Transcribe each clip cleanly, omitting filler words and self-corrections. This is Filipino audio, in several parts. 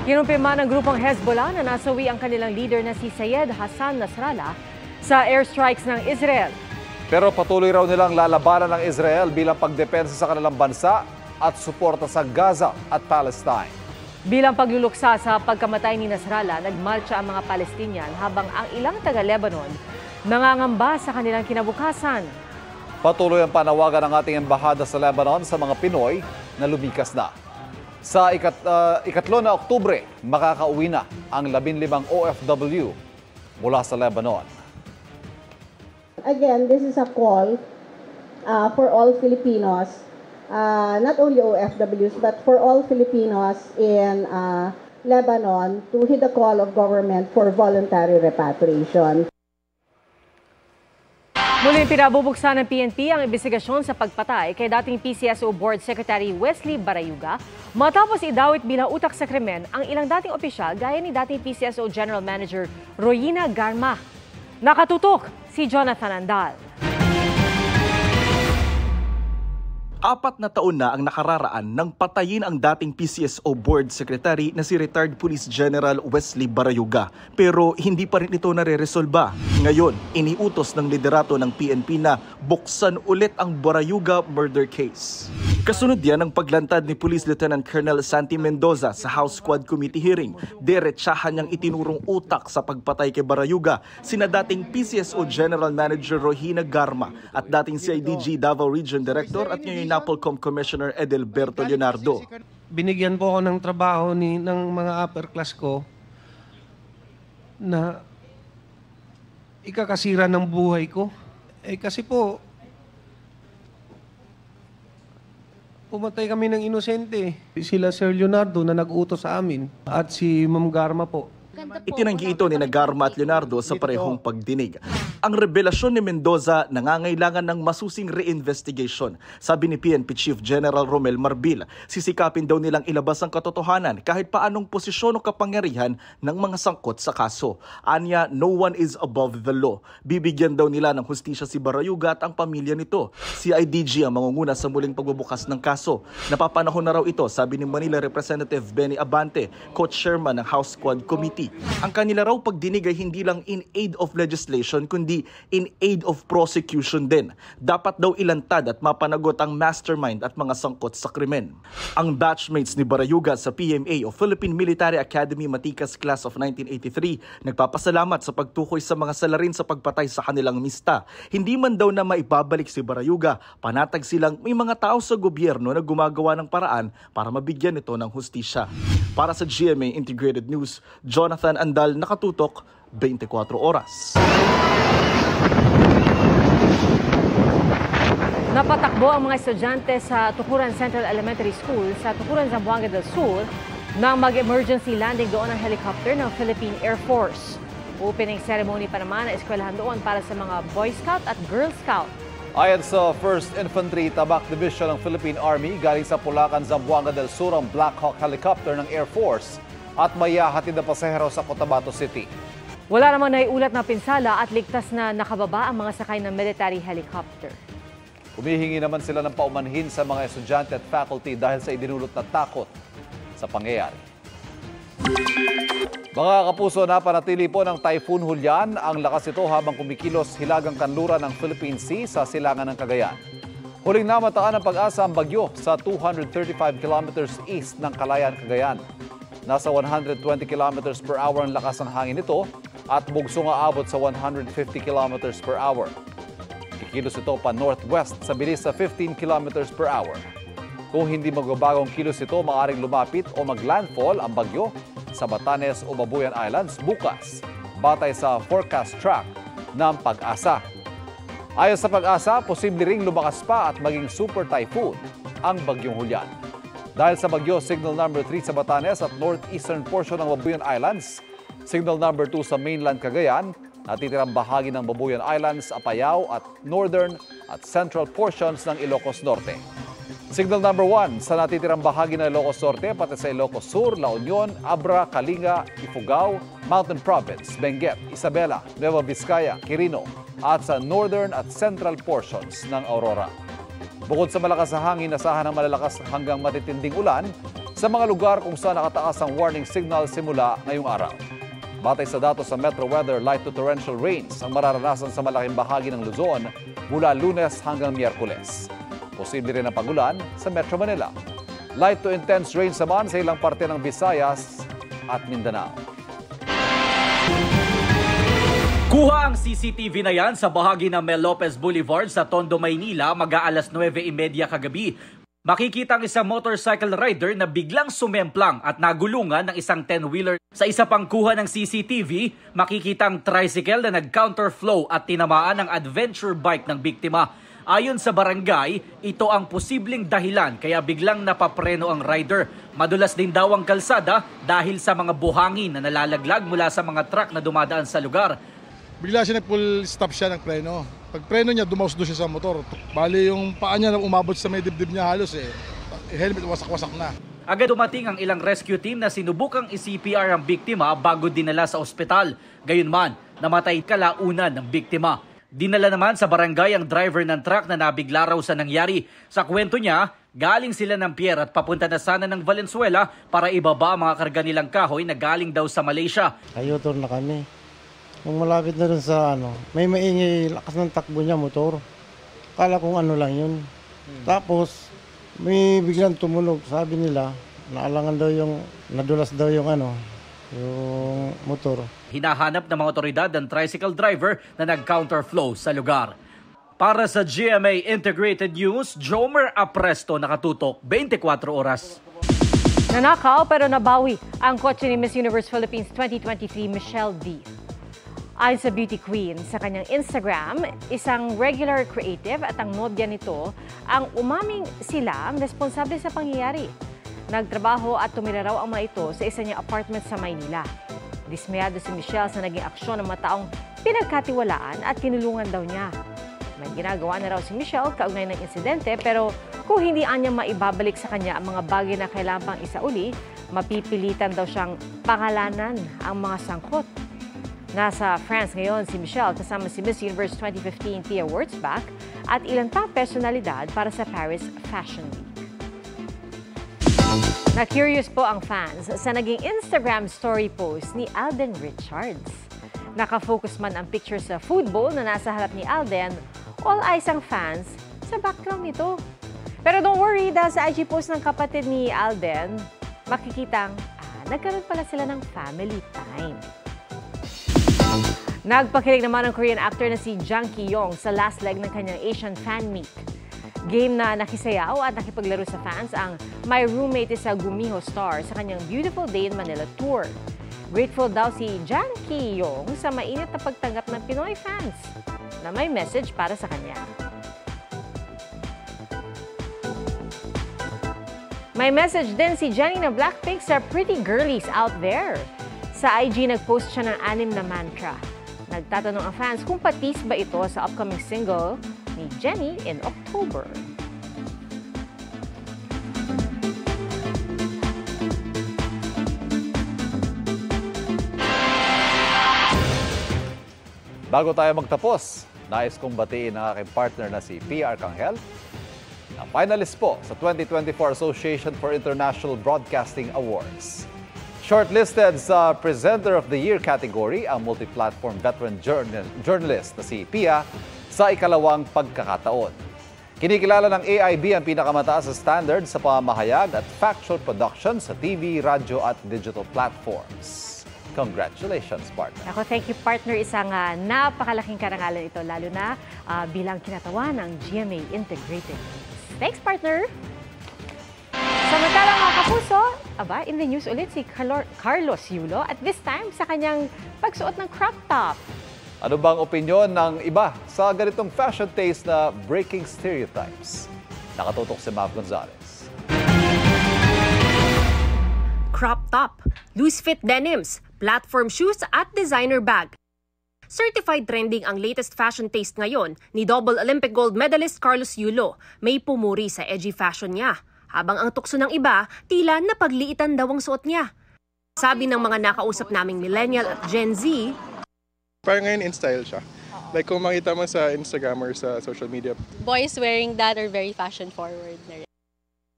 Kinumpirma ng grupong Hezbollah na nasawi ang kanilang leader na si Syed Hassan Nasrallah sa airstrikes ng Israel. Pero patuloy raw nilang lalabanan ng Israel bilang pagdepensa sa kanilang bansa at suporta sa Gaza at Palestine. Bilang pagluluksa sa pagkamatay ni Nasrallah, nagmarcha ang mga Palestinian habang ang ilang taga-Lebanon nangangamba sa kanilang kinabukasan. Patuloy ang panawagan ng ating embahada sa Lebanon sa mga Pinoy na lumikas na. Sa ikatlo na Oktubre, makakauwi na ang 15 OFW mula sa Lebanon. Again, this is a call for all Filipinos, not only OFWs, but for all Filipinos in Lebanon to heed the call of government for voluntary repatriation. Muling pinabubuksan ng PNP ang investigasyon sa pagpatay kay dating PCSO Board Secretary Wesley Barayuga matapos idawit bilang utak sa krimen ang ilang dating opisyal gaya ni dating PCSO General Manager Royina Garma. Nakatutok si Jonathan Andal. 4 na taon na ang nakararaan nang patayin ang dating PCSO Board Secretary na si retired Police General Wesley Barayuga. Pero hindi pa rin ito nare-resolba. Ngayon, iniutos ng liderato ng PNP na buksan ulit ang Barayuga murder case. Kasunod yan ang paglantad ni Police Lieutenant Colonel Santi Mendoza sa House Squad Committee hearing. Diretsahan niyang itinurong utak sa pagpatay kay Barayuga sina dating PCSO General Manager Royina Garma at dating CIDG Davao Region Director at ngayon NAPOLCOM Commissioner Edelberto Leonardo. Binigyan po ako ng trabaho ng mga upper class ko na ikakasira ng buhay ko. Kasi po, pumatay kami ng inosente. Sila Sir Leonardo na nag-utos sa amin at si Ma'am Garma po. Itinanggi ito ni Garma at Leonardo sa parehong pagdinig. Ang revelasyon ni Mendoza nangangailangan ng masusing reinvestigation. Sabi ni PNP Chief General Romel Marbil, sisikapin daw nilang ilabas ang katotohanan kahit paanong posisyon o kapangyarihan ng mga sangkot sa kaso. Anya, no one is above the law. Bibigyan daw nila ng hustisya si Barayuga at ang pamilya nito. Si IDG ang mangunguna sa muling pagbubukas ng kaso. Napapanahon na raw ito, sabi ni Manila Representative Benny Abante, co-chairman ng House Squad Committee. Ang kanila raw pagdinig ay hindi lang in aid of legislation kundi in aid of prosecution din. Dapat daw ilantad at mapanagot ang mastermind at mga sangkot sa krimen. Ang batchmates ni Barayuga sa PMA o Philippine Military Academy Matikas Class of 1983 nagpapasalamat sa pagtukoy sa mga salarin sa pagpatay sa kanilang mista. Hindi man daw na maibabalik si Barayuga, panatag silang may mga tao sa gobyerno na gumagawa ng paraan para mabigyan ito ng hustisya. Para sa GMA Integrated News, Jonathan Andal, nakatutok 24 oras. Napatakbo ang mga estudyante sa Tukuran Central Elementary School sa Tukuran, Zamboanga del Sur nang mag-emergency landing doon ang helicopter ng Philippine Air Force. Opening ceremony pa naman na eskwelahan doon para sa mga Boy Scout at Girl Scout. Ayon sa 1st Infantry Tabak Division ng Philippine Army, galing sa Pulacan, Zamboanga del Sur ang Black Hawk helicopter ng Air Force at may hahatid na pasahero sa Cotabato City. Wala namang naiulat na pinsala at ligtas na nakababa ang mga sakay ng military helicopter. Humihingi naman sila ng paumanhin sa mga estudyante at faculty dahil sa idinulot na takot sa pangyayari. Mga kapuso, napanatili po ng Typhoon Julian ang lakas ito habang kumikilos hilagang kanluran ng Philippine Sea sa silangan ng Cagayan. Huling namataan ng pag-asa ang bagyo sa 235 kilometers east ng Calayan, Cagayan. Nasa 120 kilometers per hour ang lakas ng hangin nito at bugsong aabot sa 150 kilometers per hour. Kikilos ito pa northwest sa bilis sa 15 kilometers per hour. Kung hindi magbabagong kilos ito, maaaring lumapit o maglandfall ang bagyo sa Batanes o Babuyan Islands bukas, batay sa forecast track ng Pag-asa. Ayon sa Pag-asa, posible ring lumakas pa at maging super typhoon ang bagyong Julian. Dahil sa bagyo, signal number 3 sa Batanes at northeastern portion ng Babuyan Islands, signal number 2 sa mainland Cagayan, natitirang bahagi ng Babuyan Islands, Apayao at northern at central portions ng Ilocos Norte. Signal number 1 sa natitirang bahagi ng Ilocos Norte, pati sa Ilocos Sur, La Union, Abra, Kalinga, Ifugao, Mountain Province, Benguet, Isabela, Nueva Vizcaya, Quirino at sa northern at central portions ng Aurora. Bukod sa malakas na hangin, asahan ng malalakas hanggang matitinding ulan sa mga lugar kung saan nakataas ang warning signal simula ngayong araw. Batay sa datos sa Metro Weather, light to torrential rains ang mararanasan sa malaking bahagi ng Luzon mula Lunes hanggang Miyerkules. Posible rin ang pagulan sa Metro Manila. Light to intense rains naman sa ilang parte ng Visayas at Mindanao. Kuha ang CCTV na yan sa bahagi ng Mel Lopez Boulevard sa Tondo, Maynila mag-aalas 9:30 kagabi. Makikita ang isang motorcycle rider na biglang sumemplang at nagulungan ng isang 10-wheeler. Sa isa pang kuha ng CCTV, makikita ang tricycle na nag-counterflow at tinamaan ng adventure bike ng biktima. Ayon sa barangay, ito ang posibleng dahilan kaya biglang napapreno ang rider. Madulas din daw ang kalsada dahil sa mga buhangin na nalalaglag mula sa mga truck na dumadaan sa lugar. Bigla siya nag-full stop siya ng preno. Pag preno niya, dumaos doon siya sa motor. Bali yung paa niya na umabot sa may dibdib niya halos helmet wasak-wasak na. Agad dumating ang ilang rescue team na sinubukang i-CPR ang biktima bago dinala sa ospital. Gayunman, namatay kalaunan ng biktima. Dinala naman sa barangay ang driver ng truck na nabigla raw sa nangyari. Sa kwento niya, galing sila ng Pierre at papunta na sana ng Valenzuela para ibaba ang mga karga nilang kahoy na galing daw sa Malaysia. Ayotol na kami. Nung malapit na dun sa may maingay lakas ng takbo niya motor. Kala kong ano lang yun. Tapos may biglang tumunog. Sabi nila, naalangan daw nadulas daw yung motor. Hinahanap ng mga otoridad ang tricycle driver na nag-counterflow sa lugar. Para sa GMA Integrated News, Jomer Apresto, nakatutok 24 oras. Nanakaw pero nabawi ang kotse ni Miss Universe Philippines 2023 Michelle V. Ayon sa beauty queen sa kanyang Instagram, isang regular creative at ang nobya nito ang umaming sila ang responsable sa pangyayari. Nagtrabaho at tumira raw ang mga ito sa isa niyang apartment sa Maynila. Dismayado si Michelle sa naging aksyon ng mga taong pinagkatiwalaan at tinulungan daw niya. May ginagawa na raw si Michelle kaugnay ng insidente pero kung hindi anya maibabalik sa kanya ang mga bagay na kailangan pang isauli, mapipilitan daw siyang pangalanan ang mga sangkot. Nasa France ngayon si Michelle kasama si Miss Universe 2015 Thea Wurzbach at ilang pang personalidad para sa Paris Fashion Week. Na-curious po ang fans sa naging Instagram story post ni Alden Richards. Nakafocus man ang picture sa food bowl na nasa harap ni Alden, all eyes ang fans sa background nito. Pero don't worry, dahil sa IG post ng kapatid ni Alden, makikitang nagkaroon pala sila ng family time. Nagpakilig naman ang Korean actor na si Jang Ki-yong sa last leg ng kanyang Asian Fan Meet. Game na nakisayaw at nakipaglaro sa fans ang My Roommate is a Gumiho star sa kanyang Beautiful Day in Manila tour. Grateful daw si Jang Ki-yong sa mainit na pagtanggap ng Pinoy fans na may message para sa kanya. May message din si Jennie na Blackpink sa pretty girlies out there. Sa IG, nag-post siya ng 6 na mantra. Nagtatanong ang fans kung patis ba ito sa upcoming single ni Jennie in October. Bago tayo magtapos, nais kong batiin ang aking partner na si PR Kanghel, na finalist po sa 2024 Association for International Broadcasting Awards. Shortlisted sa Presenter of the Year category ang multi-platform veteran journalist na si Pia sa ikalawang pagkakataon. Kinikilala ng AIB ang pinakamataas na standard sa pamamahayag at factual production sa TV, radyo at digital platforms. Congratulations, partner. Ako, thank you, partner. Isang napakalaking karangalan ito, lalo na bilang kinatawan ng GMA Integrated. Thanks, partner! Samantalang mga kapuso, in the news ulit si Carlos Yulo at this time sa kanyang pagsuot ng crop top. Ano bang opinyon ng iba sa ganitong fashion taste na breaking stereotypes? Nakatutok si Mav Gonzalez. Crop top, loose-fit denims, platform shoes at designer bag. Certified trending ang latest fashion taste ngayon ni double Olympic gold medalist Carlos Yulo. May pumuri sa edgy fashion niya. Habang ang tukso ng iba, tila napagliitan daw ang suot niya. Sabi ng mga nakausap naming millennial at Gen Z, parang ngayon in style siya. Like kung makita mo sa Instagram or sa social media. Boys wearing that are very fashion forward na rin.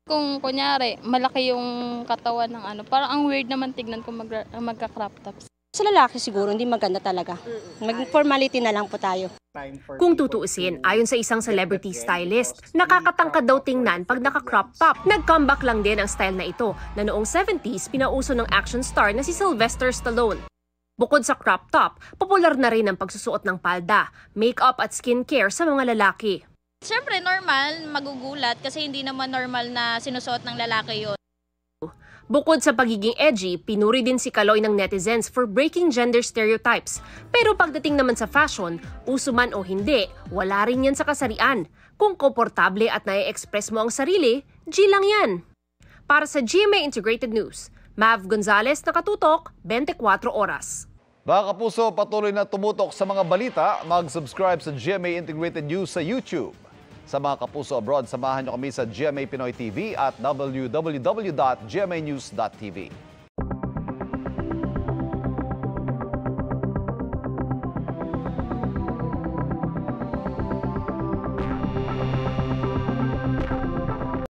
Kung kunyari, malaki yung katawan ng ano, parang ang weird naman tignan kung magka-crop tops. Sa lalaki siguro, hindi maganda talaga. Mag-formality na lang po tayo. Kung tutuusin, ayon sa isang celebrity stylist, nakakatangkad daw tingnan pag naka-crop top. Nag-comeback lang din ang style na ito na noong 70s pinauso ng action star na si Sylvester Stallone. Bukod sa crop top, popular na rin ang pagsusuot ng palda, makeup at skincare sa mga lalaki. Siyempre, normal, magugulat kasi hindi naman normal na sinusuot ng lalaki yun. Bukod sa pagiging edgy, pinuri din si Kaloy ng netizens for breaking gender stereotypes. Pero pagdating naman sa fashion, uso man o hindi, wala rin yan sa kasarian. Kung komportable at nai-express mo ang sarili, G lang yan. Para sa GMA Integrated News, Mav Gonzalez, nakatutok, 24 oras. Mga kapuso, patuloy na tumutok sa mga balita. Mag-subscribe sa GMA Integrated News sa YouTube. Sa mga kapuso abroad, samahan niyo kami sa GMA Pinoy TV at www.gmanews.tv.